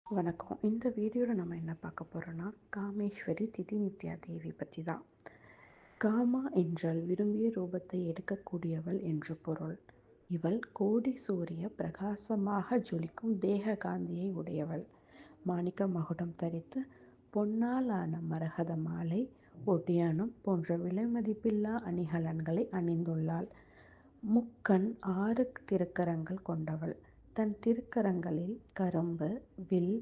வணக்கம். இந்த வீடியோவில் நம்ம என்ன பார்க்க போகிறோன்னா காமேஸ்வரி திதி நித்யா தேவி பற்றி தான். காமா என்றால் விரும்பிய ரூபத்தை எடுக்கக்கூடியவள் என்று பொருள். இவள் கோடி சூரிய பிரகாசமாக ஜொலிக்கும் தேக காந்தியை உடையவள். மாணிக்க மகுடம் தரித்து பொன்னால் ஆன மரகத மாலை, ஒட்டியானம் போன்ற விலைமதிப்பில்லா அணிகலன்களை அணிந்துள்ளாள். முக்கண் 6 திருக்கரங்கள் கொண்டவள். தன் திருக்கரங்களில் கரும்பு, வில்,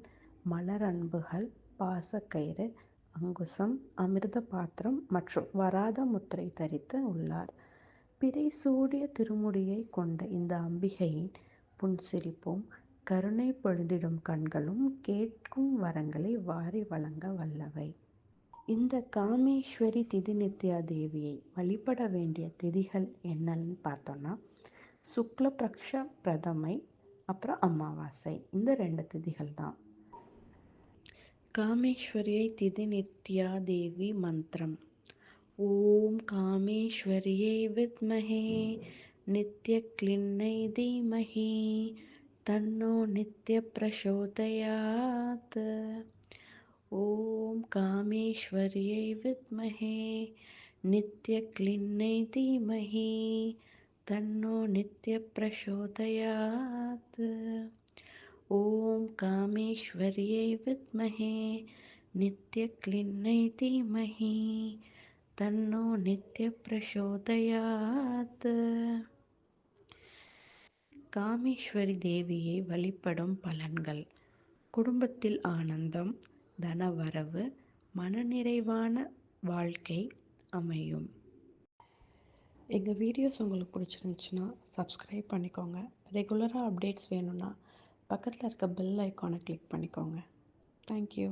மலரன்புகள், பாசக்கயிறு, அங்குசம், அமிர்த பாத்திரம் மற்றும் வராத முத்திரை தரித்து உள்ளார். பிறை சூடிய திருமுடியை கொண்ட இந்த அம்பிகையின் புன்சிரிப்பும் கருணை பொழுதிடும் கண்களும் கேட்கும் வரங்களை வாரி வழங்க வல்லவை. இந்த காமேஸ்வரி திதி நித்யா தேவியை வழிபட வேண்டிய திதிகள் என்னன்னு பார்த்தோன்னா, சுக்லபக்ஷ பிரதமை அப்புறம் அமாவாசை, இந்த 2 திதிகள் தான். காமேஸ்வரியை திதி நித்யா தேவி மந்திரம்: ஓம் காமேஸ்வரியை வித்மஹே நித்ய க்ளின்னை தீமஹி தன்னோ நித்ய பிரசோதயாத். ஓம் காமேஸ்வரியை வித்மஹே நித்ய க்ளின்னை தீமஹி தன்னோ நித்ய பிரசோதயாத். ஓம் காமேஸ்வரியை வித்மஹே நித்ய க்ளின்னை தீமஹி தன்னோ நித்ய பிரசோதயாத். காமேஸ்வரி தேவியை வழிபடும் பலன்கள்: குடும்பத்தில் ஆனந்தம், தனவரவு, மனநிறைவான வாழ்க்கை அமையும். எங்கள் வீடியோஸ் உங்களுக்கு பிடிச்சிருந்துச்சுன்னா சப்ஸ்கிரைப் பண்ணிக்கோங்க. ரெகுலராக அப்டேட்ஸ் வேணும்னா பக்கத்தில் இருக்க பெல் ஐக்கானை கிளிக் பண்ணிக்கோங்க. தேங்க்யூ.